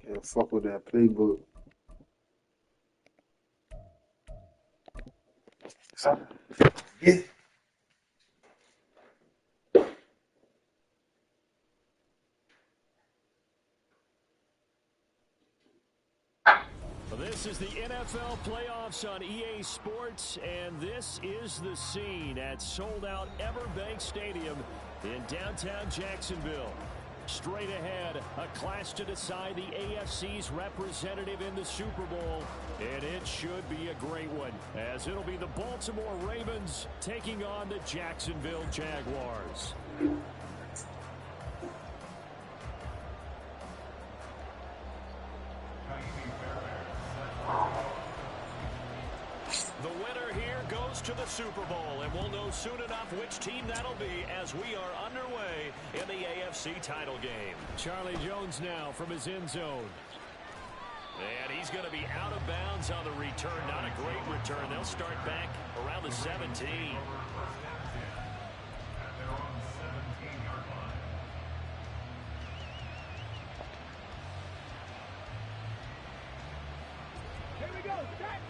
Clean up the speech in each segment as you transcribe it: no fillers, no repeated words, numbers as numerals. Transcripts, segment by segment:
Yeah, fuck with that playbook. Yeah. This is the NFL playoffs on EA Sports, and this is the scene at sold-out Everbank Stadium in downtown Jacksonville. Straight ahead, a clash to decide the AFC's representative in the Super Bowl, and it should be a great one, as it'll be the Baltimore Ravens taking on the Jacksonville Jaguars. The winner here goes to the Super Bowl, and we'll know soon enough which team that'll be as we are underway in the AFC title game. Charlie Jones now from his end zone. And he's going to be out of bounds on the return. Not a great return. They'll start back around the 17. Here we go. Set.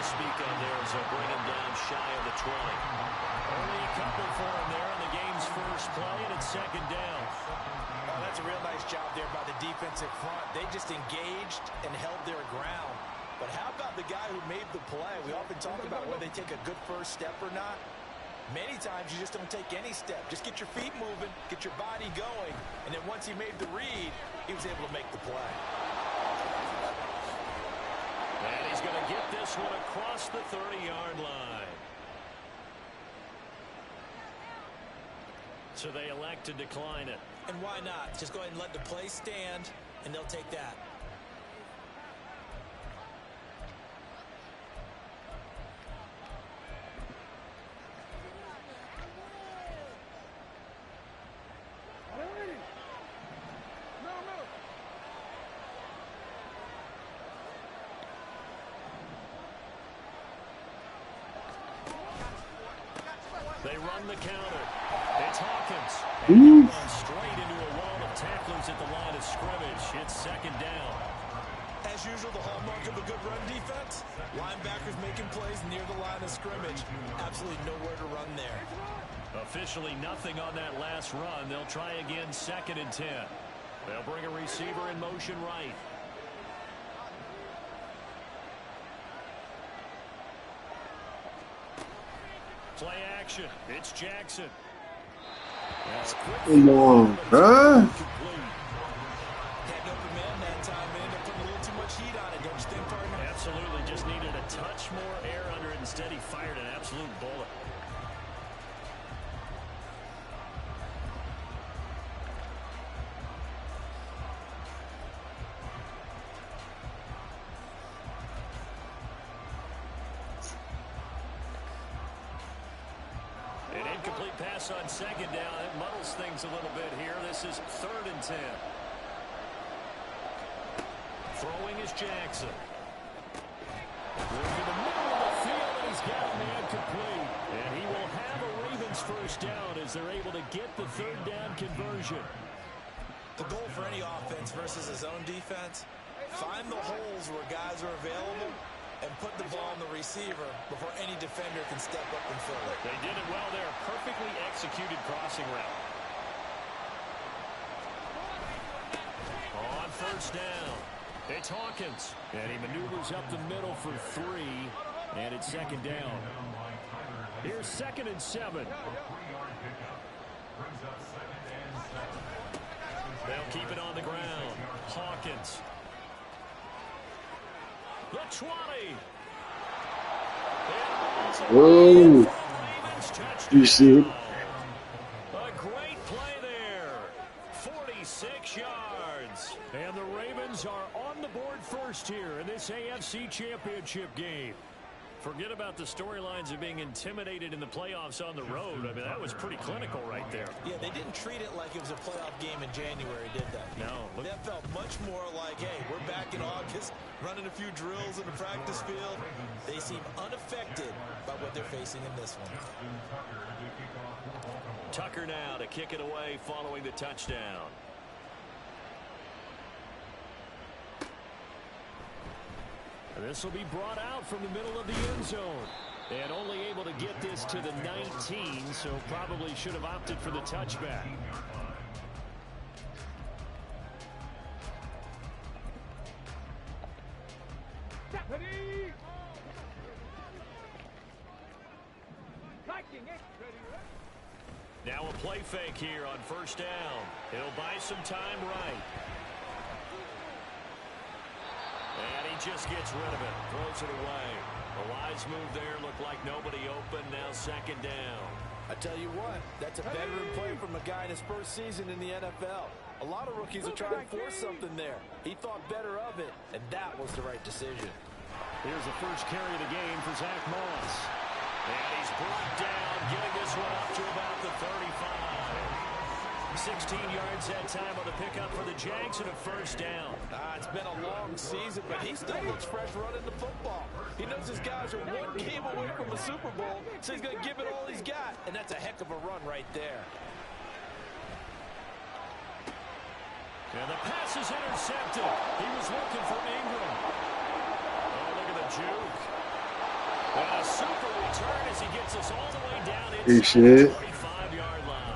Speak on there as they'll bring him down shy of the 20. Only a couple for him there on the game's first play, and it's second down. Oh, that's a real nice job there by the defensive front. They just engaged and held their ground. But how about the guy who made the play? We often talk about whether they take a good first step or not. Many times you just don't take any step. Just get your feet moving, get your body going, and then once he made the read, he was able to make the play. And he's going to get this one across the 30-yard line. So they elect to decline it. And why not? Just go ahead and let the play stand, and they'll take that. They run the counter. It's Hawkins. Ooh. Straight into a wall of tacklers at the line of scrimmage. It's second down. As usual, the hallmark of a good run defense, linebackers making plays near the line of scrimmage. Absolutely nowhere to run there. Officially nothing on that last run. They'll try again, second and 10. They'll bring a receiver in motion right. Play action. It's Jackson. Come on, bruh. Had no command that time, and ended up putting a little too much heat on it. Don't you think, partner? Absolutely. Just needed a touch more air under it. Instead, he fired an absolute bullet. An incomplete pass on second down. It muddles things a little bit here. This is third and 10. Throwing is Jackson. Into the middle of the field, and he's got a man complete. And he will have a Ravens first down as they're able to get the third down conversion. The goal for any offense versus his own defense, find the holes where guys are available and put the ball on the receiver before any defender can step up and fill it. They did it well there. Perfectly executed crossing route. On first down, it's Hawkins. And he maneuvers up the middle for 3. And it's second down. Here's second and 7. They'll keep it on the ground. Hawkins. The 20. Oh, you see it? A great play there. 46 yards. And the Ravens are on the board first here in this AFC Championship game. Forget about the storylines of being intimidated in the playoffs on the road. I mean, that was pretty clinical right there. Yeah, they didn't treat it like it was a playoff game in January, did they? No. That felt much more like, hey, we're back in August, running a few drills in the practice field. They seem unaffected by what they're facing in this one. Tucker now to kick it away following the touchdown. This will be brought out from the middle of the end zone. And only able to get this to the 19, so probably should have opted for the touchback. Now a play fake here on first down. He'll buy some time right. And he just gets rid of it. Throws it away. A wise move there. Looked like nobody open. Now second down. I tell you what, that's a veteran play from a guy in his first season in the NFL. A lot of rookies are trying to force something there. He thought better of it, and that was the right decision. Here's the first carry of the game for Zach Moss. And he's brought down, getting this one up to about the 35. 16 yards that time on the pickup for the Jags and a first down. It's been a long season, but he still looks fresh running the football. He knows his guys are one game away from a Super Bowl, so he's going to give it all he's got, and that's a heck of a run right there. And the pass is intercepted. He was looking for Ingram. Oh, look at the juke. And a super return as he gets us all the way down inside the 35-yard line.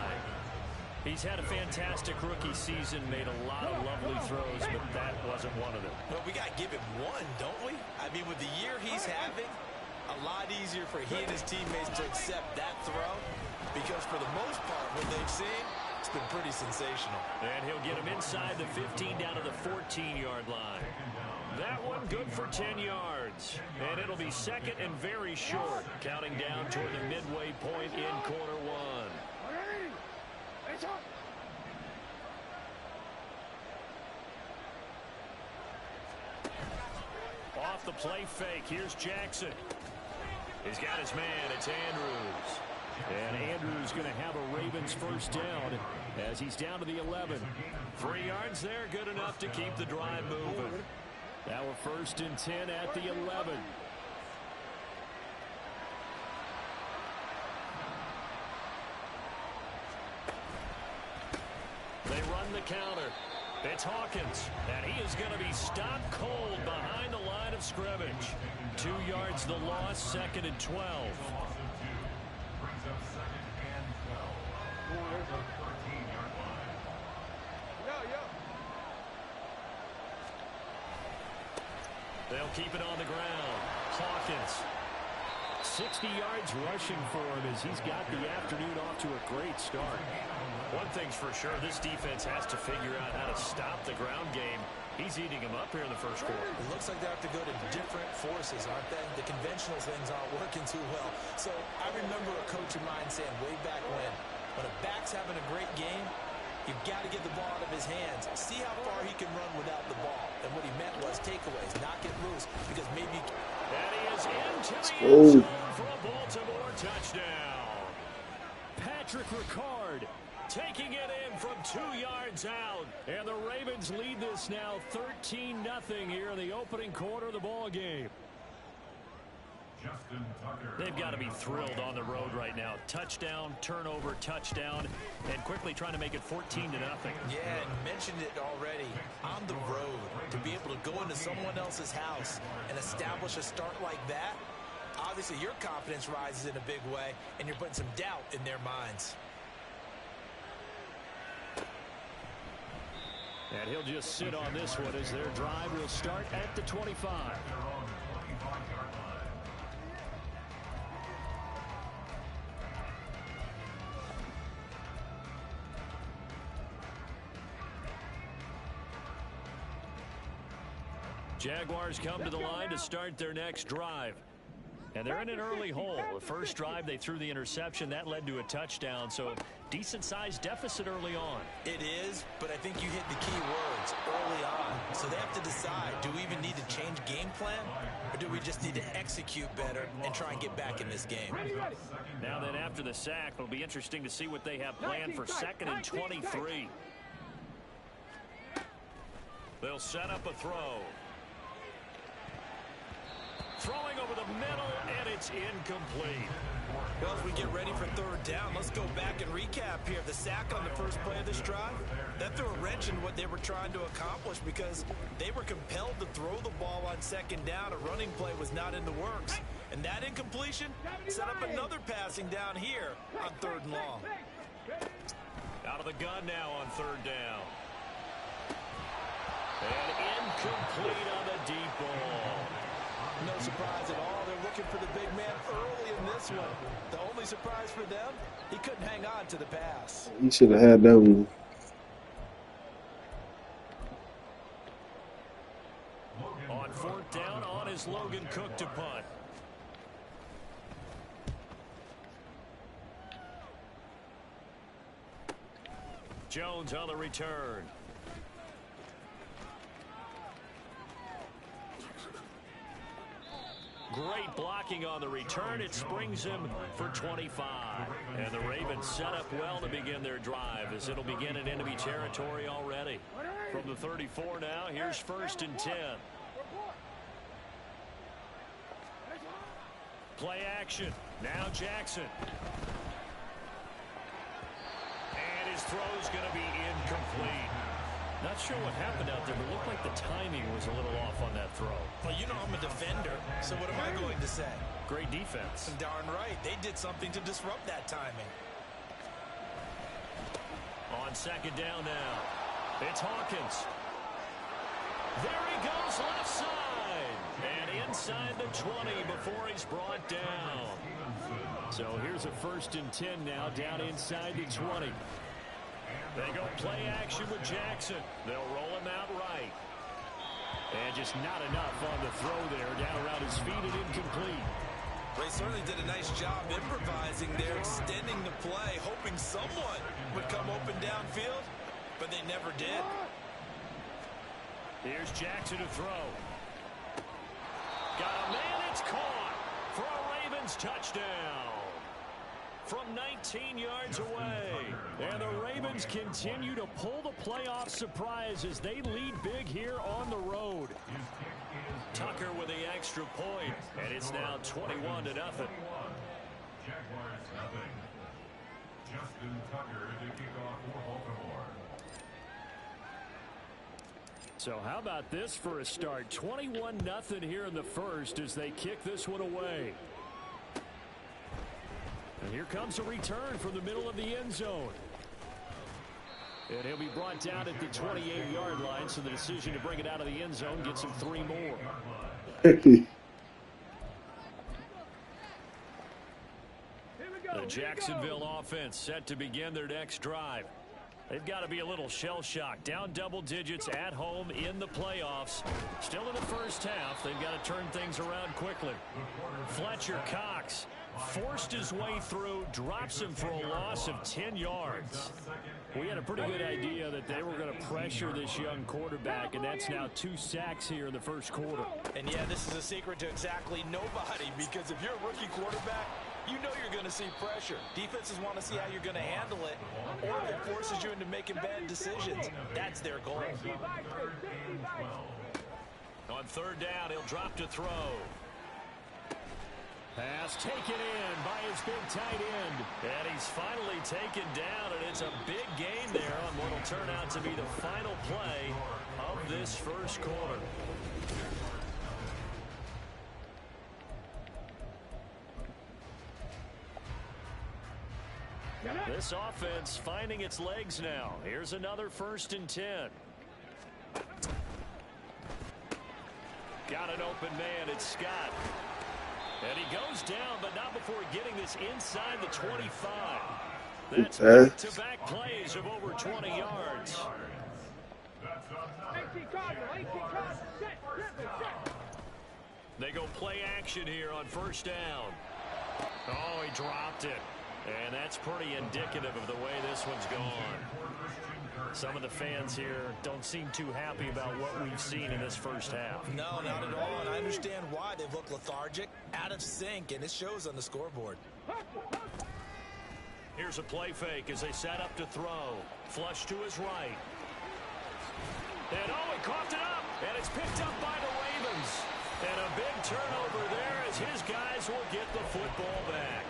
He's had a fantastic rookie season, made a lot of lovely throws, but that wasn't one of them. Well, we got to give him one, don't we? I mean, with the year he's having, a lot easier for he and his teammates to accept that throw, because for the most part, what they've seen, it's been pretty sensational. And he'll get him inside the 15 down to the 14-yard line. That one good for 10 yards. And it'll be second and very short, counting down toward the midway point in quarter one. Off the play fake, here's Jackson. He's got his man, it's Andrews. And Andrews going to have a Ravens first down as he's down to the 11. 3 yards there, good enough to keep the drive moving. Now we're first and 10 at the 11. They run the counter. It's Hawkins, and he is going to be stopped cold behind the line of scrimmage. 2 yards the loss, second and 12. They'll keep it on the ground. Hawkins. 60 yards rushing for him as he's got the afternoon off to a great start. One thing's for sure, this defense has to figure out how to stop the ground game. He's eating them up here in the first quarter. It looks like they have to go to different forces, aren't they? The conventional things aren't working too well. So I remember a coach of mine saying way back when a back's having a great game, you've got to get the ball out of his hands. See how far he can run without the ball. And what he meant was takeaways, knock it loose, because maybe... And he is into the end zone for a Baltimore touchdown. Patrick Ricard taking it in from 2 yards out. And the Ravens lead this now 13-0 here in the opening quarter of the ball game. They've got to be thrilled on the road right now. Touchdown, turnover, touchdown, and quickly trying to make it 14-0. Yeah, and mentioned it already. On the road, to be able to go into someone else's house and establish a start like that, obviously your confidence rises in a big way, and you're putting some doubt in their minds. And he'll just sit on this one as their drive will start at the 25. Jaguars come to the line to start their next drive. And they're in an early hole. The first drive, they threw the interception. That led to a touchdown. So decent-sized deficit early on. It is, but I think you hit the key words early on. So they have to decide, do we even need to change game plan? Or do we just need to execute better and try and get back in this game? Now then, after the sack, it'll be interesting to see what they have planned for 2nd and 23. They'll set up a throw. Throwing over the middle, and it's incomplete. Well, as we get ready for 3rd down, let's go back and recap here. The sack on the first play of this drive, that threw a wrench in what they were trying to accomplish because they were compelled to throw the ball on 2nd down. A running play was not in the works. And that incompletion set up another passing down here on 3rd and long. Out of the gun now on 3rd down. And incomplete on the deep ball. No surprise at all. They're looking for the big man early in this one. The only surprise for them, he couldn't hang on to the pass. He should have had that one. On 4th down, on is Logan Cook to punt. Jones on the return. Great blocking on the return. It springs him for 25. And the Ravens set up well to begin their drive as it'll begin in enemy territory already. From the 34 now, here's 1st and 10. Play action. Now Jackson. And his throw's going to be incomplete. Not sure what happened out there, but it looked like the timing was a little off on that throw. Well, you know I'm a defender, so what am I going to say? Great defense. Darn right. They did something to disrupt that timing. On 2nd down now. It's Hawkins. There he goes left side. And inside the 20 before he's brought down. So here's a 1st and 10 now down inside the 20. They go play action with Jackson. They'll roll him out right. And just not enough on the throw there. Down around his feet and incomplete. They certainly did a nice job improvising there, extending the play, hoping someone would come open downfield, but they never did. Here's Jackson to throw. Got a man, it's caught for a Ravens touchdown. From 19 yards away. And the Ravens continue to pull the playoff surprise as they lead big here on the road. Tucker with the extra point, and it's now 21-0. Jaguars nothing. Justin Tucker to kick off for Baltimore. So how about this for a start? 21-0 here in the first as they kick this one away. And here comes a return from the middle of the end zone. And he'll be brought down at the 28-yard line, so the decision to bring it out of the end zone gets him 3 more. The Jacksonville offense set to begin their next drive. They've got to be a little shell-shocked. Down double digits at home in the playoffs. Still in the first half. They've got to turn things around quickly. Fletcher Cox forced his way through, drops him for a loss of 10 yards. We had a pretty good idea that they were going to pressure this young quarterback, and that's now 2 sacks here in the first quarter. And yeah, this is a secret to exactly nobody, because if you're a rookie quarterback, you know you're going to see pressure. Defenses want to see how you're going to handle it, or if it forces you into making bad decisions. That's their goal. On 3rd down, he'll drop to throw. Pass taken in by his big tight end. And he's finally taken down, and it's a big gain there on what will turn out to be the final play of this first quarter. This offense finding its legs now. Here's another 1st and 10. Got an open man. It's Scott. And he goes down, but not before getting this inside the 25. That's back-to-back plays of over 20 yards. 18 cards, set. They go play action here on first down. Oh, he dropped it. And that's pretty indicative of the way this one's gone. Some of the fans here don't seem too happy about what we've seen in this first half. No, not at all, and I understand why. They look lethargic, out of sync, and it shows on the scoreboard. Here's a play fake as they set up to throw. Flush to his right. And oh, he coughed it up, and it's picked up by the Ravens. And a big turnover there as his guys will get the football back.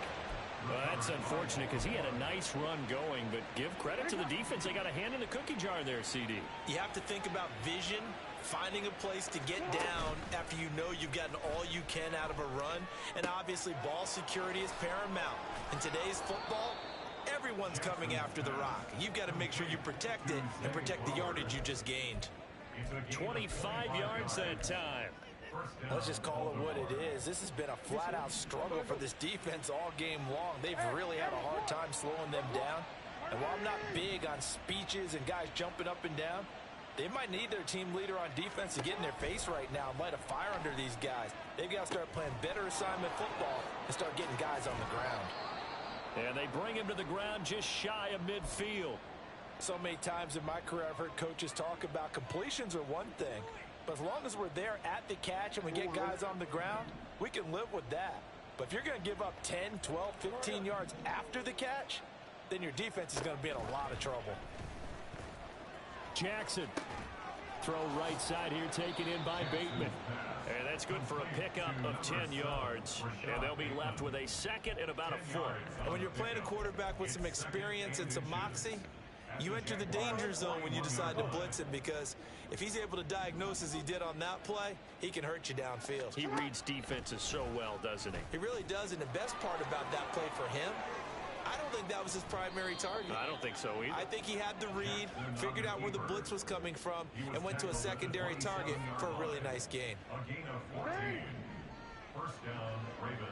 Well, that's unfortunate because he had a nice run going, but give credit to the defense. They got a hand in the cookie jar there, CD. You have to think about vision, finding a place to get down after you know you've gotten all you can out of a run, and obviously ball security is paramount. In today's football, everyone's coming after the rock. You've got to make sure you protect it and protect the yardage you just gained. 25 yards that time. Let's just call it what it is. This has been a flat-out struggle for this defense all game long. They've really had a hard time slowing them down. And while I'm not big on speeches and guys jumping up and down, they might need their team leader on defense to get in their face right now and light a fire under these guys. They've got to start playing better assignment football and start getting guys on the ground. And they bring him to the ground just shy of midfield. So many times in my career I've heard coaches talk about completions are one thing. But as long as we're there at the catch and we get guys on the ground, we can live with that. But if you're going to give up 10, 12, 15 yards after the catch, then your defense is going to be in a lot of trouble. Jackson. Throw right side here taken in by Bateman. And that's good for a pickup of 10 yards. And they'll be left with a second and about a foot. And when you're playing a quarterback with some experience and some moxie, you enter the danger zone when you decide to blitz him, because if he's able to diagnose as he did on that play, he can hurt you downfield. He reads defenses so well, doesn't he? He really does, and the best part about that play for him, I don't think that was his primary target. I don't think so either. I think he had the read, figured out where the blitz was coming from, and went to a secondary target for a really nice gain. A gain of 14. First down, Ravens.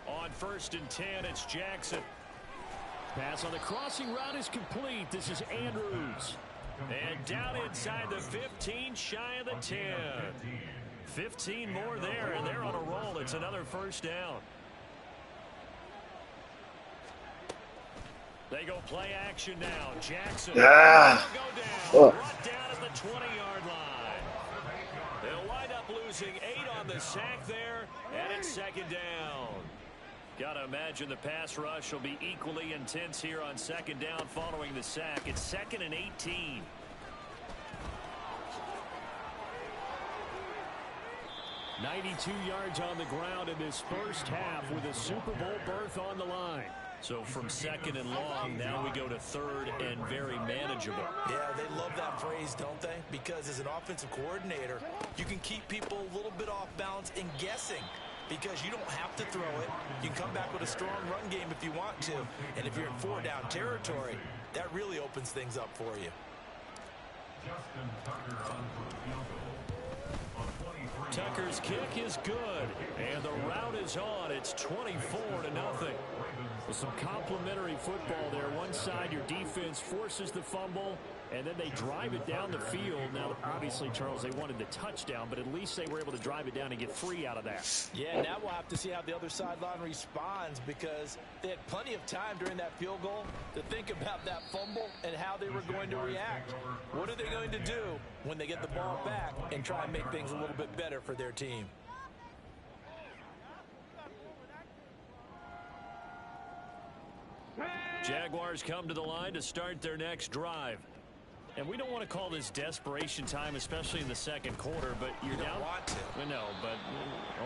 On first and 10, it's Jackson. Pass on the crossing route is complete. This is Andrews. And down inside the 15, shy of the 10. 15 more there, and they're on a roll. It's another first down. They go play action now. Jackson. Ah. Go down. Brought down at the 20-yard line. They'll wind up losing 8 on the sack there, and it's second down. Got to imagine the pass rush will be equally intense here on second down following the sack. It's second and 18. .92 yards on the ground in this first half with a Super Bowl berth on the line. So from second and long, now we go to third and very manageable. Yeah, they love that phrase, don't they? Because as an offensive coordinator, you can keep people a little bit off balance and guessing, because you don't have to throw it. You can come back with a strong run game if you want to. And if you're in 4-down territory, that really opens things up for you. Justin Tucker on for the field goal. On 23. Tucker's kick is good, and the route is on. It's 24-0. With some complimentary football there. One side, your defense forces the fumble, and then they drive it down the field. Now, obviously, Charles, they wanted the touchdown, but at least they were able to drive it down and get free out of that. Yeah, now we'll have to see how the other sideline responds, because they had plenty of time during that field goal to think about that fumble and how they were going to react. What are they going to do when they get the ball back and try and make things a little bit better for their team? Jaguars come to the line to start their next drive. And we don't want to call this desperation time, especially in the second quarter, but you're down. Want to. No, but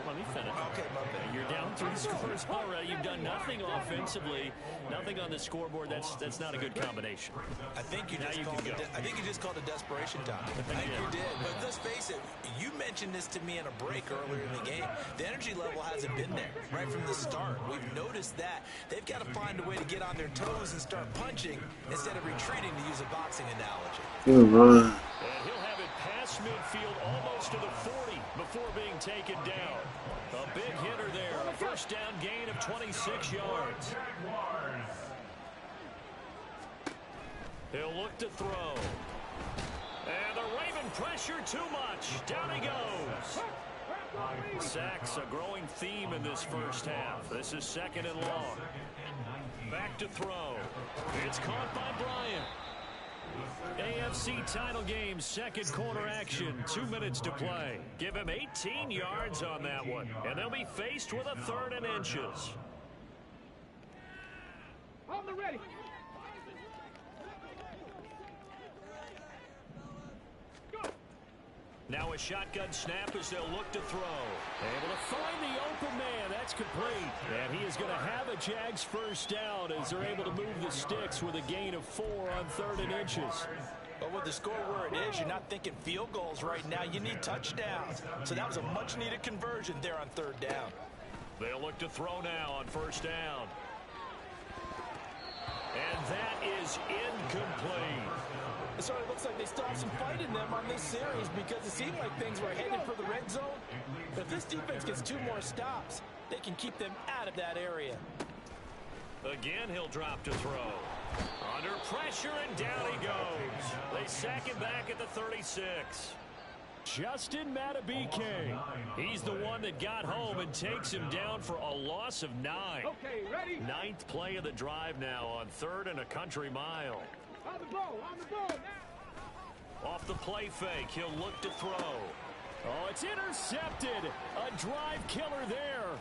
let me finish. Okay, my bad. You're down 3 scores already. You've done nothing offensively, nothing on the scoreboard. That's not a good combination. I think you just called it desperation time. I think Yeah. you did. But let's face it, you mentioned this to me in a break earlier in the game. The energy level hasn't been there right from the start. We've noticed that. They've got to find a way to get on their toes and start punching instead of retreating, to use a boxing analogy. Good run. And he'll have it past midfield almost to the 40 before being taken down. A big hitter there. A first down gain of 26 yards. He'll look to throw. And the Raven pressure too much. Down he goes. Sacks, a growing theme in this first half. This is 2nd and long. Back to throw. It's caught by Bryant. AFC title game, 2nd quarter action. 2 minutes to play. Give him 18 yards on that one. And they'll be faced with a 3rd and inches. On the ready. Now a shotgun snap as they'll look to throw. Able to find the open man. That's complete. And he is going to have a Jags first down as they're able to move the sticks with a gain of 4 on 3rd and inches. But with the score where it is, you're not thinking field goals right now. You need touchdowns. So that was a much-needed conversion there on 3rd down. They'll look to throw now on 1st down. And that is incomplete. So it looks like they still have some fight in them on this series because it seemed like things were headed for the red zone. But if this defense gets 2 more stops, they can keep them out of that area. Again, he'll drop to throw. Under pressure, and down he goes. They sack him back at the 36. Justin Matabike. He's the one that got home and takes him down for a loss of 9. Okay, ready? 9th play of the drive now on 3rd and a country mile. On the ball now. Off the play fake, he'll look to throw. Oh, it's intercepted. A drive killer there.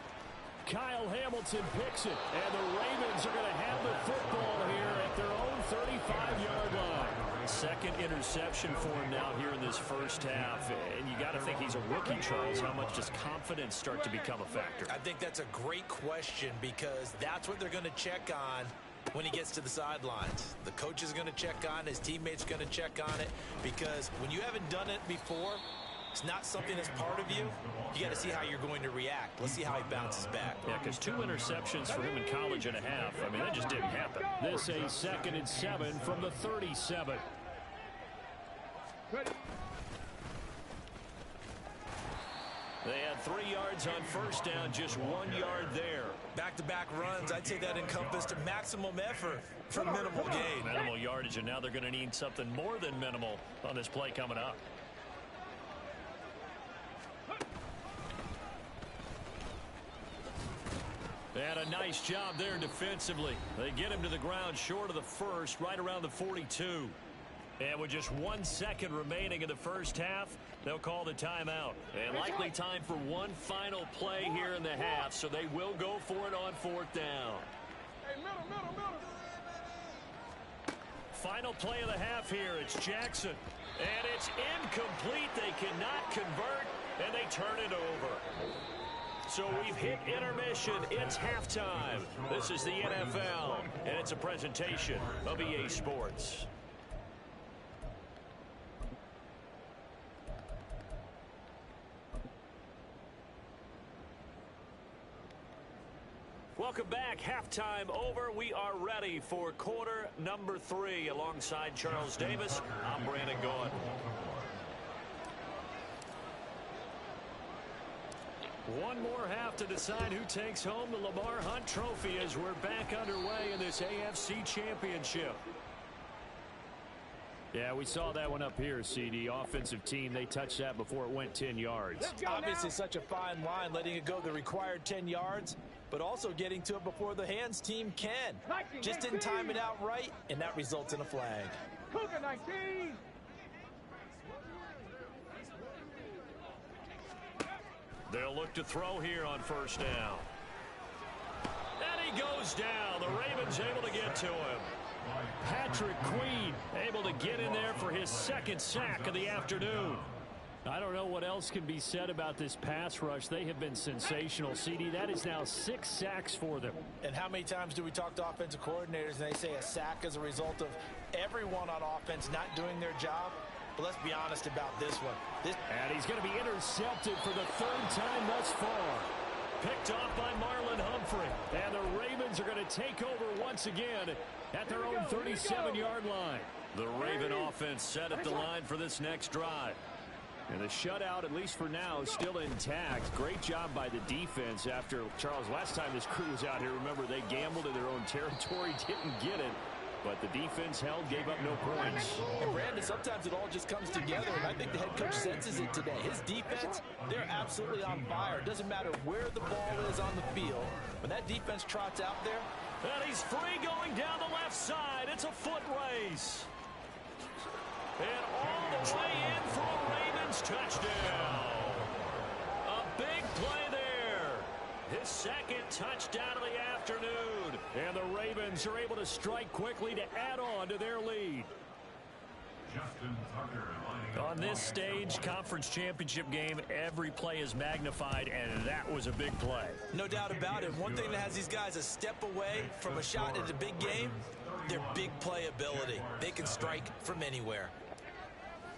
Kyle Hamilton picks it, and the Ravens are going to have the football here at their own 35-yard line. 2nd interception for him now here in this first half. And you got to think he's a rookie, Charles. How much does confidence start to become a factor? I think that's a great question because that's what they're going to check on when he gets to the sidelines. The coach is going to check on, his teammates are going to check on it, because when you haven't done it before, it's not something that's part of you. You got to see how you're going to react. Let's see how he bounces back. Yeah, because 2 interceptions for him in college and a half. I mean, that just didn't happen. This a 2nd and 7 from the 37. Ready. They had 3 yards on 1st down, just 1 yard there. Back-to-back runs, I'd say that encompassed maximum effort for minimal gain. Minimal yardage, and now they're going to need something more than minimal on this play coming up. They had a nice job there defensively. They get him to the ground short of the 1st, right around the 42. And with just 1 second remaining in the first half, they'll call the timeout. And likely time for one final play here in the half, so they will go for it on 4th down. Hey, middle. Final play of the half here. It's Jackson. And it's incomplete. They cannot convert, and they turn it over. So we've hit intermission. It's halftime. This is the NFL, and it's a presentation of EA Sports. Welcome back. Halftime over. We are ready for quarter number 3. Alongside Charles Davis, I'm Brandon Gaughan. One more half to decide who takes home the Lamar Hunt Trophy as we're back underway in this AFC Championship. Yeah, we saw that one up here, CD. Offensive team, they touched that before it went 10 yards. Obviously such a fine line, letting it go the required 10 yards, but also getting to it before the hands team can. Just didn't time it out right, and that results in a flag. Cougar 19. They'll look to throw here on 1st down. And he goes down. The Ravens able to get to him. Patrick Queen able to get in there for his 2nd sack of the afternoon. I don't know what else can be said about this pass rush. They have been sensational, CD. That is now 6 sacks for them. And how many times do we talk to offensive coordinators and they say a sack is a result of everyone on offense not doing their job? But let's be honest about this one. And he's going to be intercepted for the 3rd time thus far. Picked off by Marlon Humphrey. And the Ravens are going to take over once again at their own 37-yard line. The Raven offense set at the line for this next drive. And the shutout, at least for now, is still intact. Great job by the defense after, Charles, last time this crew was out here, remember, they gambled in their own territory, didn't get it. but the defense held, gave up no points. And Brandon, sometimes it all just comes together, and I think the head coach senses it today. His defense, they're absolutely on fire. It doesn't matter where the ball is on the field. When that defense trots out there. And he's free going down the left side. It's a foot race. And all the way in for a Ravens touchdown. A big play there. His second touchdown of the afternoon. And the Ravens are able to strike quickly to add on to their lead. Justin Tucker lining up On this stage, conference championship game, every play is magnified, and that was a big play. No doubt about it. One thing that has these guys a step away from a shot at a big game, their big play ability. They can strike from anywhere.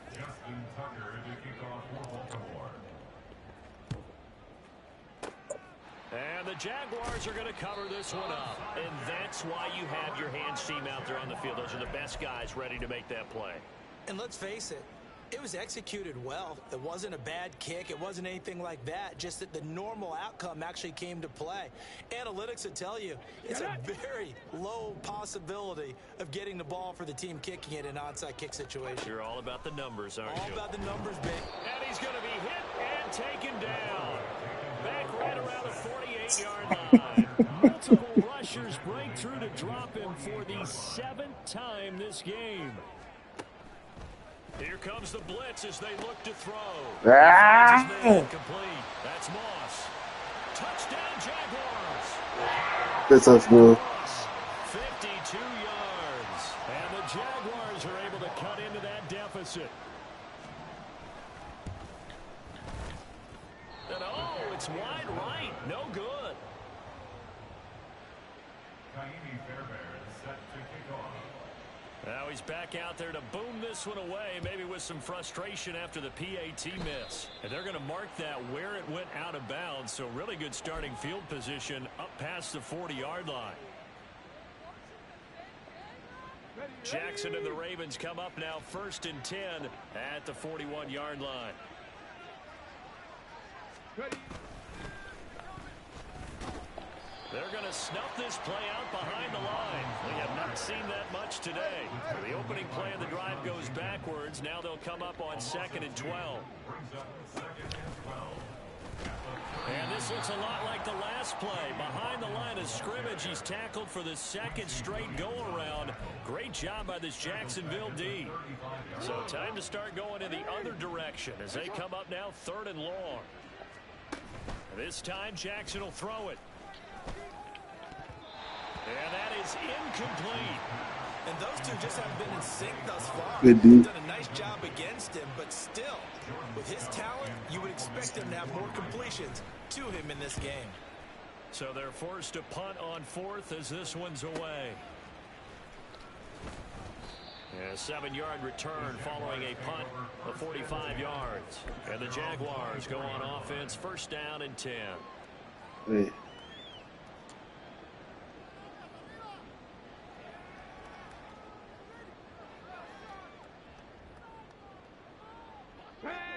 Justin Tucker to kick off for Baltimore. And the Jaguars are going to cover this one up. And that's why you have your hands team out there on the field. Those are the best guys ready to make that play. And let's face it, it was executed well. It wasn't a bad kick. It wasn't anything like that. Just that the normal outcome actually came to play. Analytics would tell you it's a very low possibility of getting the ball for the team kicking it in an onside kick situation. You're all about the numbers, aren't you? All about the numbers, babe. And he's going to be hit and taken down. Back right around the 48-yard line. Multiple rushers break through to drop him for the 7th time this game. Here comes the blitz as they look to throw. Incomplete. That's Moss. Touchdown, Jaguars. That's us, bro. 52 yards. And the Jaguars are able to cut into that deficit. And oh, it's wide right. No good. Kaimi Fairbairn set to kick off. Now he's back out there to boom this one away, maybe with some frustration after the PAT miss. And they're going to mark that where it went out of bounds, so really good starting field position up past the 40-yard line. Jackson and the Ravens come up now 1st and 10 at the 41-yard line. They're going to snuff this play out behind the line. We have not seen that much today. The opening play of the drive goes backwards. Now they'll come up on 2nd and 12. And this looks a lot like the last play. Behind the line of scrimmage, he's tackled for the 2nd straight go-around. Great job by this Jacksonville D. So time to start going in the other direction as they come up now 3rd and long. This time, Jackson will throw it. And that is incomplete. And those two just haven't been in sync thus far. Good They've D. done a nice job against him, but still, with his talent, you would expect him to have more completions to him in this game. So they're forced to punt on 4th as this one's away. And a 7-yard return following a punt of 45 yards. And the Jaguars go on offense, 1st down and 10. Hey.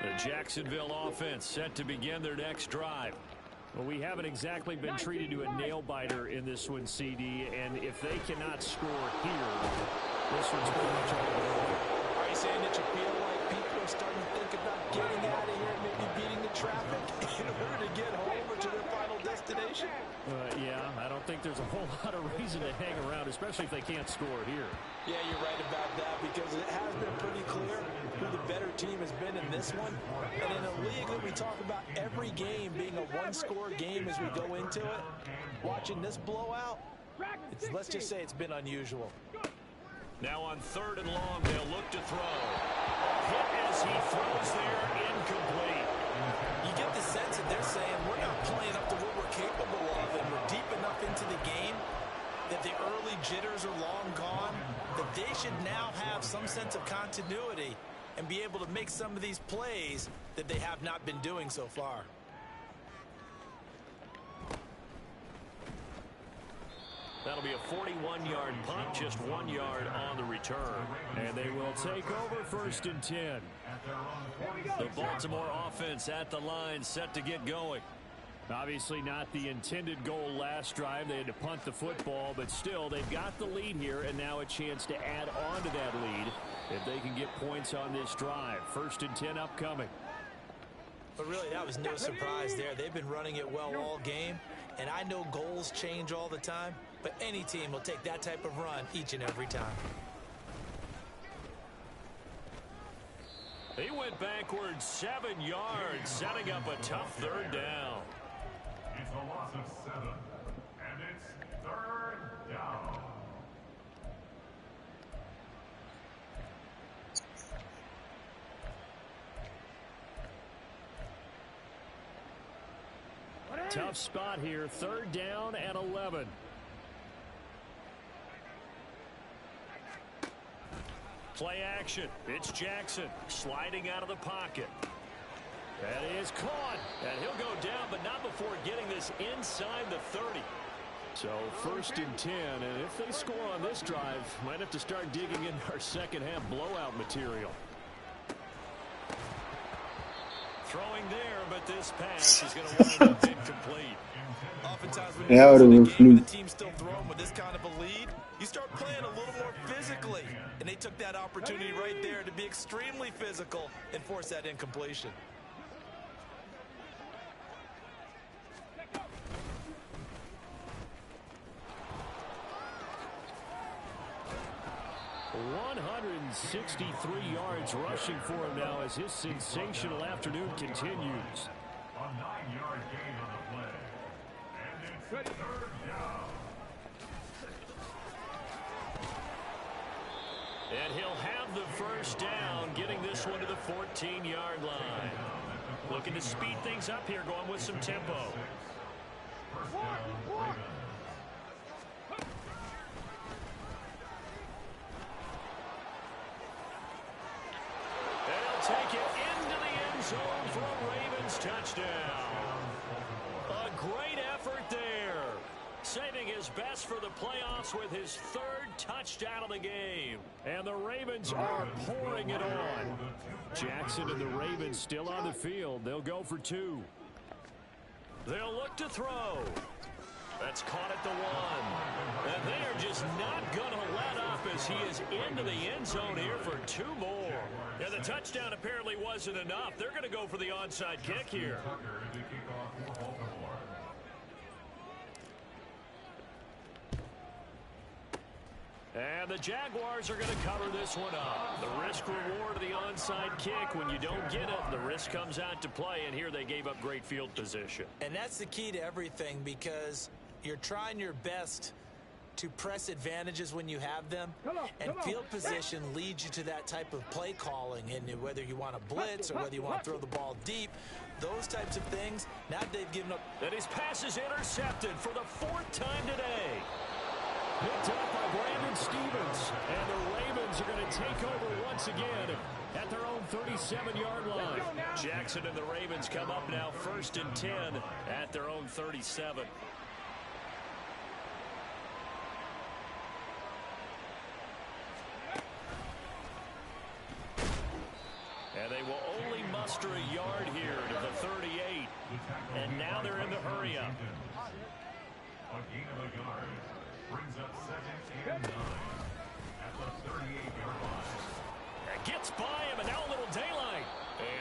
The Jacksonville offense set to begin their next drive. Well, we haven't exactly been treated to a nail-biter in this one, CD, and if they cannot score here, this one's pretty much all over. Are you saying that you feel like people are starting to think about getting out of here, maybe beating the traffic in order to get home or to their final destination? Yeah, I don't think there's a whole lot of reason to hang around, especially if they can't score here. Yeah, you're right about that because it has been pretty clear who the better team has been in this one. And in a league that we talk about every game being a one-score game as we go into it, watching this blowout, let's just say it's been unusual. Now on 3rd and long, they'll look to throw. Hit as he throws there, incomplete. You get the sense that they're saying we're not playing up to what we're capable of and we're deep enough into the game that the early jitters are long gone, that they should now have some sense of continuity and be able to make some of these plays that they have not been doing so far. That'll be a 41-yard punt, just 1 yard on the return. And they will take over 1st and 10. The Baltimore offense at the line, set to get going. Obviously not the intended goal last drive. They had to punt the football, but still, they've got the lead here, and now a chance to add on to that lead if they can get points on this drive. 1st and 10 upcoming. But really, that was no surprise there. They've been running it well all game, and I know goals change all the time, but any team will take that type of run each and every time. He went backwards 7 yards, setting up a tough 3rd down. It's a loss of 7, and it's 3rd down. Tough spot here. 3rd down and 11. Play action. It's Jackson sliding out of the pocket. That is caught. And he'll go down, but not before getting this inside the 30. So 1st and 10, and if they score on this drive, might have to start digging into our second half blowout material. Throwing there, but this pass is going to wind up incomplete. Oftentimes when Yeah, you're in a game and it the team's still throwing with this kind of a lead, you start playing a little more physically. And they took that opportunity right there to be extremely physical and force that incompletion. $163 yards rushing for him now as his sensational afternoon continues. A 9-yard gain on the play. And it's 3rd down. And he'll have the 1st down, getting this one to the 14-yard line. Looking to speed things up here, going with some tempo. 1st down, Ravens. Take it into the end zone for a Ravens touchdown. A great effort there. Saving his best for the playoffs with his 3rd touchdown of the game. And the Ravens are pouring it on. Jackson and the Ravens still on the field. They'll go for 2. They'll look to throw. That's caught at the 1. And they are just not going to let up as he is into the end zone here for 2 more. Yeah, the touchdown apparently wasn't enough. They're going to go for the onside kick here. And the Jaguars are going to cover this one up. The risk-reward of the onside kick, when you don't get it, the risk comes out to play, and here they gave up great field position. And that's the key to everything, because you're trying your best to press advantages when you have them, and field position leads you to that type of play calling, and whether you want to blitz or whether you want to throw the ball deep, those types of things, now they've given up. And his pass is intercepted for the 4th time today. Picked up by Brandon Stevens, and the Ravens are going to take over once again at their own 37-yard line. Jackson and the Ravens come up now 1st and 10 at their own 37. And they will only muster a yard here to the 38. And now they're in the hurry up. A gain of a yard brings up 2nd and 9 at the 38-yard line. That gets by him, and now a little daylight.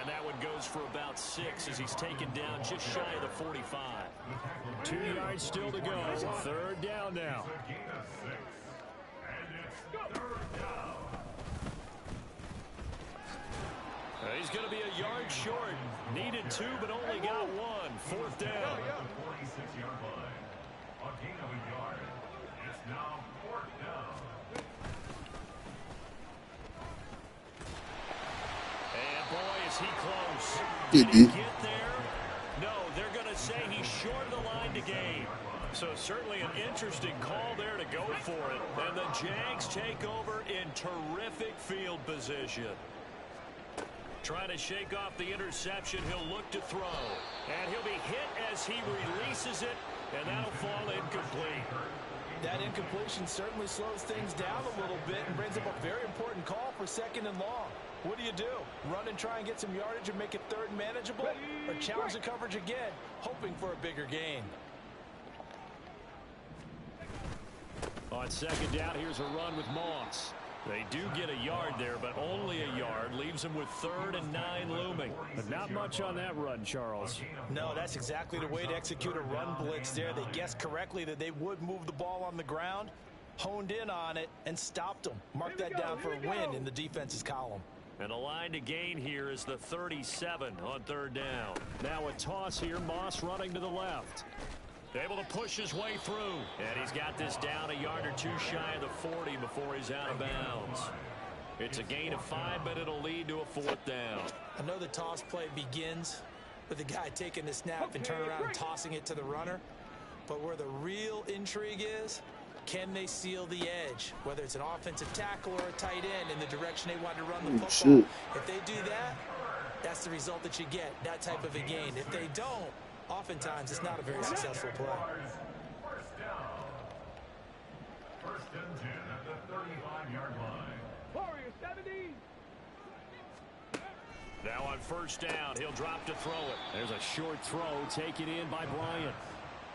And that one goes for about 6 as he's taken down just shy of the 45. 2 yards still to go. 3rd down now. It's a gain of 6. And it's 3rd down. He's going to be a yard short. Needed 2, but only got 1. 4th down. The 46-yard line. A gain of a yard. It's now 4th down. And boy, is he close. Did he he? get there? No, they're going to say he's short of the line to gain. So certainly an interesting call there to go for it. And the Jags take over in terrific field position. Trying to shake off the interception, he'll look to throw. And he'll be hit as he releases it, and that'll fall incomplete. That incompletion certainly slows things down a little bit and brings up a very important call for 2nd and long. What do? Run and try and get some yardage and make it third and manageable? Or challenge the coverage again, hoping for a bigger gain? On second down, here's a run with Moss. They do get a yard there, but only a yard. Leaves them with 3rd and 9 looming. But not much on that run, Charles. No, that's exactly the way to execute a run blitz there. They guessed correctly that they would move the ball on the ground, honed in on it, and stopped them. Mark that down for a win in the defense's column. And a line to gain here is the 37 on 3rd down. Now a toss here. Moss running to the left. Able to push his way through. And he's got this down a yard or two shy of the 40 before he's out of bounds. It's a gain of 5, but it'll lead to a 4th down. I know the toss play begins with the guy taking the snap and turning around and tossing it to the runner. But where the real intrigue is, can they seal the edge? Whether it's an offensive tackle or a tight end in the direction they want to run the football. If they do that, that's the result that you get, that type of a gain. If they don't, oftentimes, it's not a very successful play. First and 10 at the 35-yard line. Warriors 70. Now on 1st down, he'll drop to throw it. There's a short throw taken in by Bryant.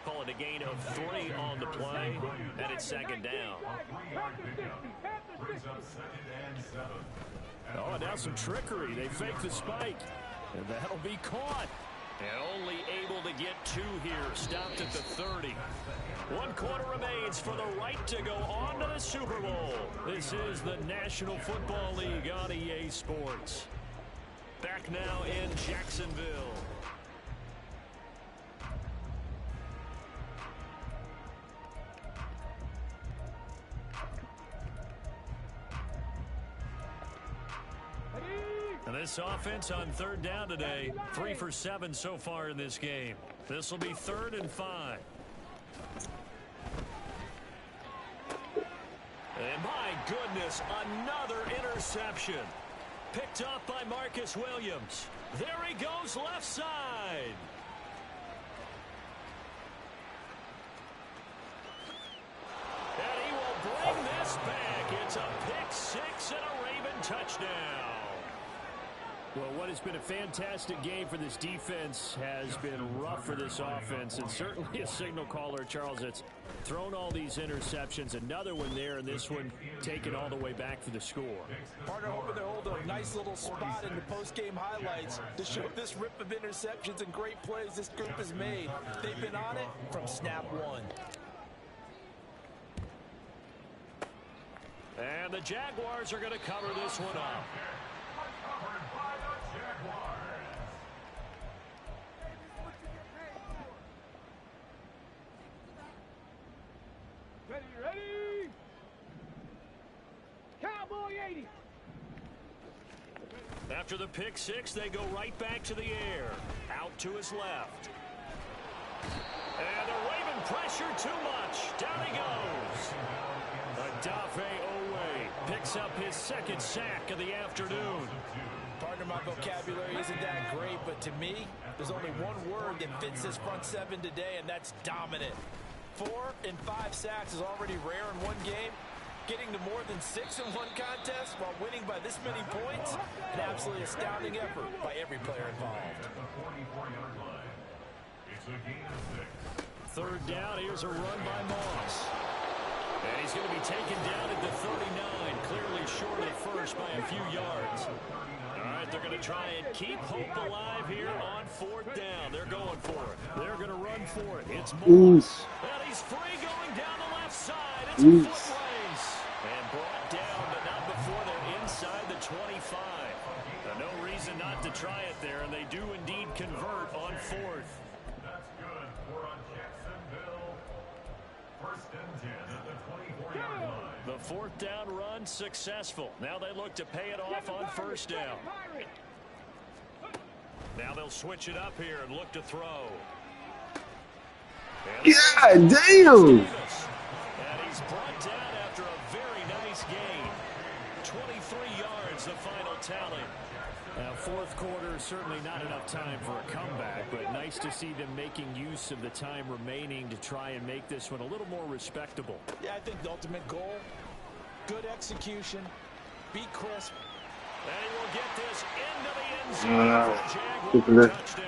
Call it a gain of 3 on the play, and it's 2nd down. Brings up 2nd and 7. Oh, now some trickery. They fake the spike, and that'll be caught. And only able to get 2 here. Stopped at the 30. 1 quarter remains for the right to go on to the Super Bowl. This is the National Football League on EA Sports. Back now in Jacksonville. And this offense on 3rd down today, 3 for 7 so far in this game. This will be 3rd and 5. And my goodness, another interception. Picked up by Marcus Williams. There he goes left side. And he will bring this back. It's a pick 6 and a Raven touchdown. Well, what has been a fantastic game for this defense has been rough for this offense, and certainly a signal caller, Charles, that's thrown all these interceptions. Another one there, and this one taken all the way back for the score. Partner hoping they hold a nice little spot in the post-game highlights to show this rip of interceptions and great plays this group has made. They've been on it from snap 1. And the Jaguars are going to cover this one up. Ready? Cowboy 80. After the pick 6, they go right back to the air. Out to his left. And the Raven pressure too much. Down he goes. Adafe Owe picks up his 2nd sack of the afternoon. Partner, my vocabulary isn't that great, but to me, there's only one word that fits this front 7 today, and that's dominant. 4 and 5 sacks is already rare in one game. Getting to more than 6 in one contest while winning by this many points, an absolutely astounding effort by every player involved. At the 44-yard line. It's a gain of 6. 3rd down, here's a run by Moss. And he's going to be taken down at the 39, clearly short of first by a few yards. All right, they're going to try and keep hope alive here on 4th down. They're going for it. They're going to run for it. It's Moss. And he's free going down the left side. It's a foot race. And brought down, but not before they're inside the 25. No reason not to try it there, and they do indeed convert on 4th. That's good for a Jacksonville. First and 10 at the 24-yard line. The 4th down run successful. Now they look to pay it off on 1st down. Now they'll switch it up here and look to throw. God damn! And he's brought down after a very nice gain. 23 yards, the final tally. Now, 4th quarter, certainly not enough time for a comeback, but nice to see them making use of the time remaining to try and make this one a little more respectable. Yeah, I think the ultimate goal, good execution, be crisp, And he will get this into the end zone for Good a play. Jaguar touchdown.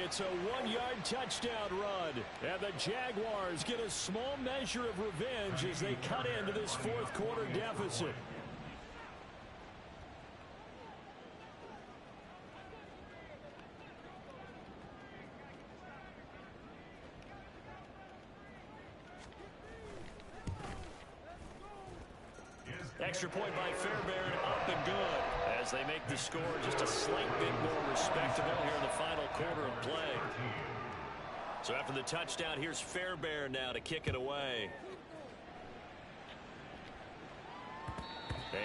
It's a 1-yard touchdown run, and the Jaguars get a small measure of revenge as they cut into this fourth quarter deficit. Extra point by Fairbairn, up and good, as they make the score just a slight bit more respectable here in the final quarter of play. So after the touchdown, here's Fairbairn now to kick it away.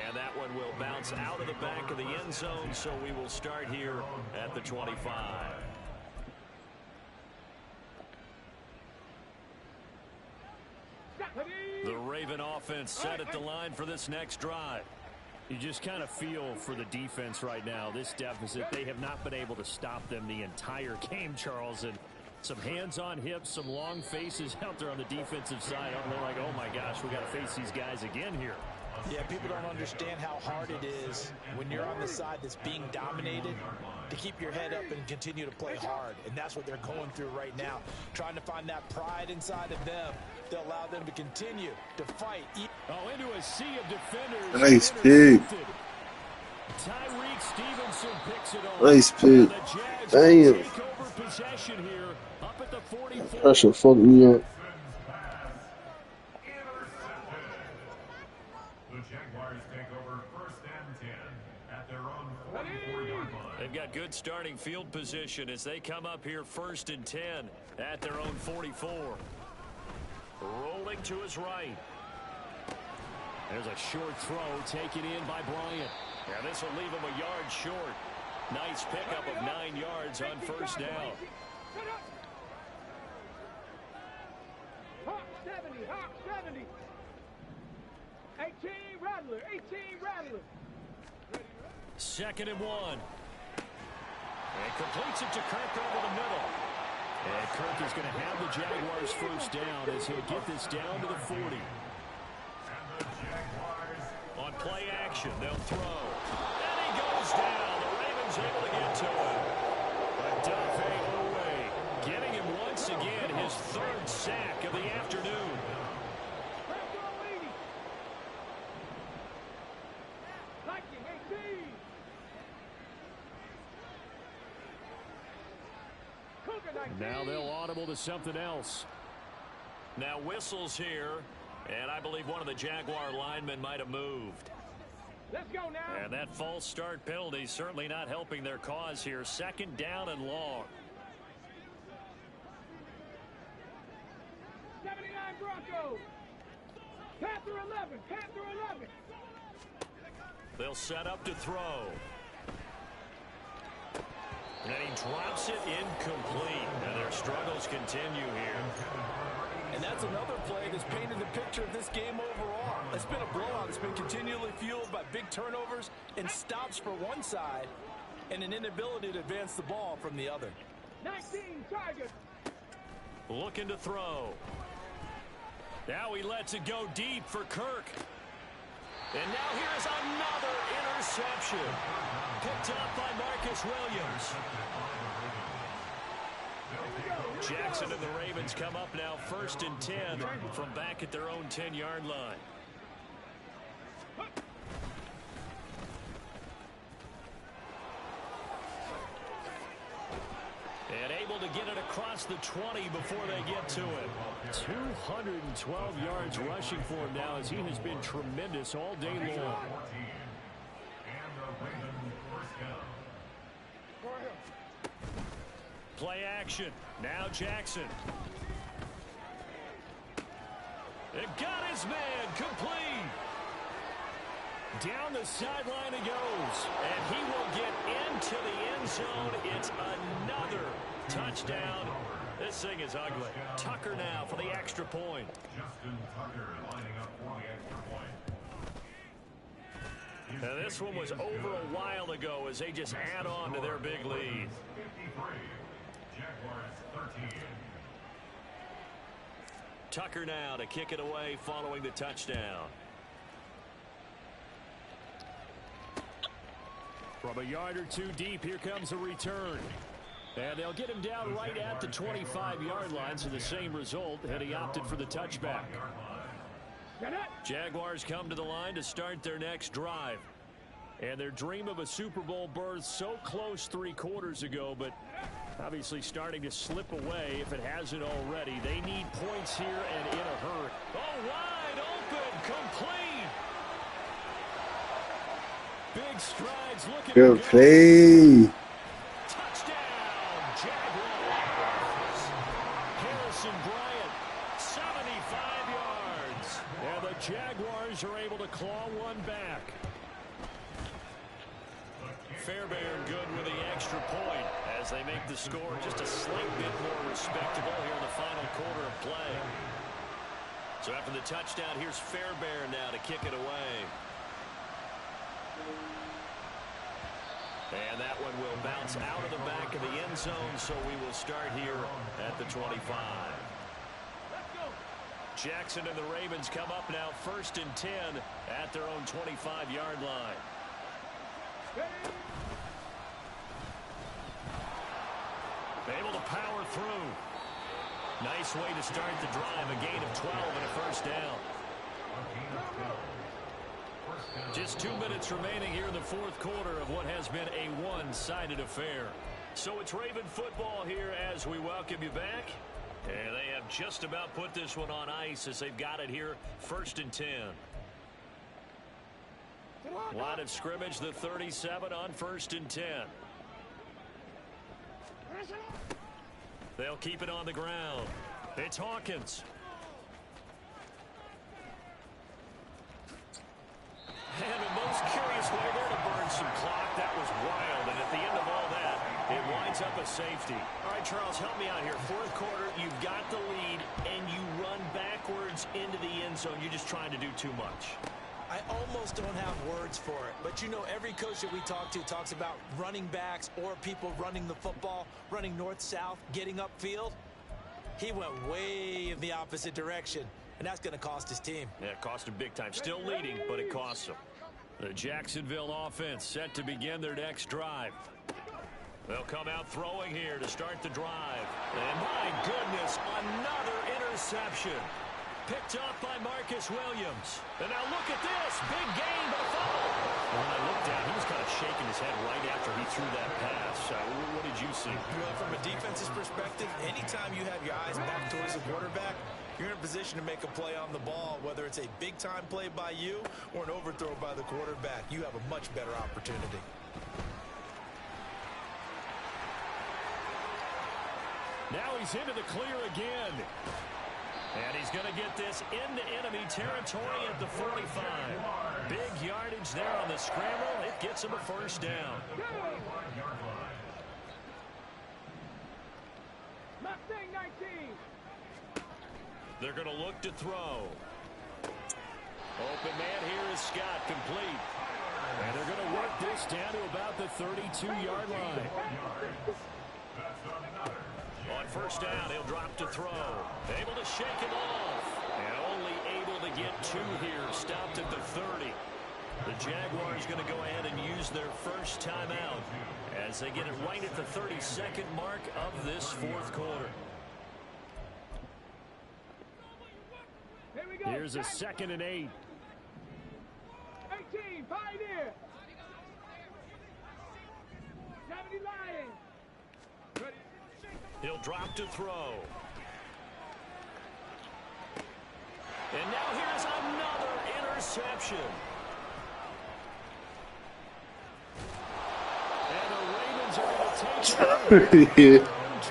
And that one will bounce out of the back of the end zone, so we will start here at the 25. The Raven offense set at the line for this next drive. You just kind of feel for the defense right now. This deficit, they have not been able to stop them the entire game, Charles. And some hands on hips, some long faces out there on the defensive side. They're like, oh my gosh, we got to face these guys again here. Yeah, people don't understand how hard it is when you're on the side that's being dominated to keep your head up and continue to play hard. And that's what they're going through right now, trying to find that pride inside of them to allow them to continue to fight. Oh, into a sea of defenders. Nice pick. Tyreek Stevenson picks it off. Nice pick. Damn. Take over possession here up at the 44. Pressure fucked me up. The Jaguars take over 1st and 10 at their own 44-yard line. They've got good starting field position as they come up here 1st and 10 at their own 44. Rolling to his right. There's a short throw taken in by Bryant. Yeah, this will leave him a yard short. Nice pickup of 9 yards on 1st down. Hawk 70, Hawk 70. 18 Rattler, 18 Rattler. 2nd and 1. And completes it to Kirk over the middle. And Kirk is going to have the Jaguars 1st down as he'll get this down to the 40. On play action, they'll throw. And he goes down. The Ravens able to get to him. But Dafe Owe getting him once again, his 3rd sack of the afternoon. Now they'll audible to something else. Now whistles here, and I believe one of the Jaguar linemen might have moved. Let's go now. And that false start penalty certainly not helping their cause here. 2nd down and long. 79 Broncos. Panther 11, Panther 11. They'll set up to throw. And he drops it incomplete. And their struggles continue here. And that's another play that's painted the picture of this game overall. It's been a blowout. It's been continually fueled by big turnovers and stops for one side and an inability to advance the ball from the other. 19 Tigers. Looking to throw. Now he lets it go deep for Kirk. And now here's another interception. Picked up by Marcus Williams. Jackson and the Ravens come up now 1st and 10 from back at their own 10-yard line. And able to get it across the 20 before they get to it. 212 yards rushing for him now as he has been tremendous all day long. Play action. Now Jackson. It got his man complete. Down the sideline he goes. And he will get into the end zone. It's another touchdown. This thing is ugly. Tucker now for the extra point. Justin Tucker lining up for the extra point. Now this one was over a while ago as they just add on to their big lead. 53. Jaguars 13. Tucker now to kick it away following the touchdown. From a yard or two deep, here comes a return. And they'll get him down right at the 25-yard line, so the same result, and he opted for the touchback. Jaguars come to the line to start their next drive. And their dream of a Super Bowl berth so close 3 quarters ago, but obviously starting to slip away if it hasn't already. They need points here and in a hurry. Oh, wide open, complete. Big strides looking Good to go. play. Touchdown, Jaguars. Harrison Bryant, 75 yards. And the Jaguars are able to claw one back. Fairbairn good with the extra point as they make the score just a slight bit more respectable here in the final quarter of play. So after the touchdown, here's Fairbairn now to kick it away. And that one will bounce out of the back of the end zone, so we will start here at the 25. Jackson and the Ravens come up now 1st and 10 at their own 25-yard line. Able to power through. Nice way to start the drive. A gain of 12 and a 1st down. Just 2 minutes remaining here in the 4th quarter of what has been a one-sided affair. So it's Raven football here as we welcome you back. And they have just about put this one on ice as they've got it here 1st and 10. Line of scrimmage, the 37 on 1st and 10. They'll keep it on the ground. It's Hawkins. And the most curious way there to burn some clock. That was wild. And at the end of all that, it winds up a safety. All right, Charles, help me out here. 4th quarter, you've got the lead, and you run backwards into the end zone. You're just trying to do too much. I almost don't have words for it. But, you know, every coach that we talk to talks about running backs or people running the football, running north-south, getting upfield. He went way in the opposite direction, and that's going to cost his team. Yeah, it cost him big time. Still leading, but it costs him. The Jacksonville offense set to begin their next drive. They'll come out throwing here to start the drive. And my goodness, another interception. Picked up by Marcus Williams. And now look at this. Big gain, but a fumble. When I looked down, he was kind of shaking his head right after he threw that pass. What did you see? Well, from a defense's perspective, anytime you have your eyes back towards the quarterback, you're in a position to make a play on the ball, whether it's a big-time play by you or an overthrow by the quarterback. You have a much better opportunity. Now he's into the clear again. And he's going to get this into enemy territory at the 45. Big yardage there on the scramble. It gets him a 1st down. Mustang 19. They're going to look to throw. Open man here is Scott, complete. And they're going to work this down to about the 32-yard line. On 1st down, he'll drop to throw. Able to shake him off. And only able to get 2 here. Stopped at the 30. The Jaguars going to go ahead and use their first timeout as they get it right at the 32nd mark of this 4th quarter. Here we go. Here's a 2nd and 8. 18, Pioneer. 70 Lions. Ready. He'll drop to throw. And now here's another interception. And the Ravens are going to take it on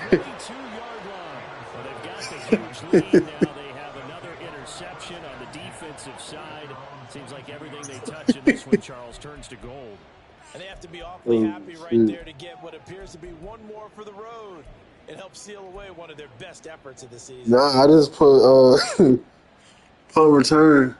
22-yard line. Well, they've got the huge lead now. They have another interception on the defensive side. Seems like everything they touch in this one, Charles, turns to gold. And they have to be awfully happy right there to get what appears to be one more for the road. It helps seal away one of their best efforts of the season. Nah, I just put punt return.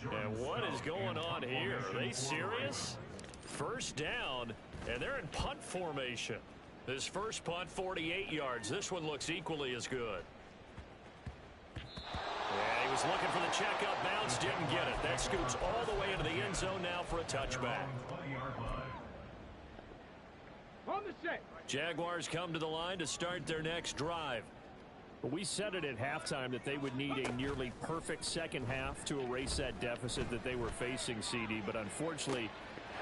And what is going on here? Are they serious? 1st down, and they're in punt formation. His first punt, 48 yards. This one looks equally as good. Yeah, he was looking for the checkup bounce, didn't get it. That scoots all the way into the end zone now for a touchback. On the set. Jaguars come to the line to start their next drive. We said it at halftime that they would need a nearly perfect second half to erase that deficit that they were facing, CD. But unfortunately,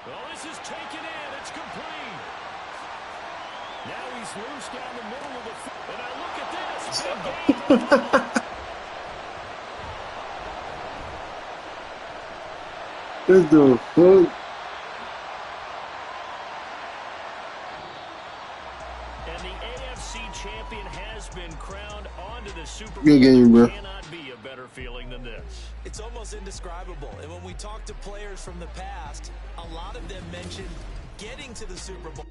well, this is taken in. It's complete. Now he's loose down the middle of the field. And now look at this. Big game. What the fuck? And the AFC champion has been crowned onto the Super Bowl. Good game, bro. Cannot be a better feeling than this. It's almost indescribable. And when we talk to players from the past, a lot of them mentioned getting to the Super Bowl.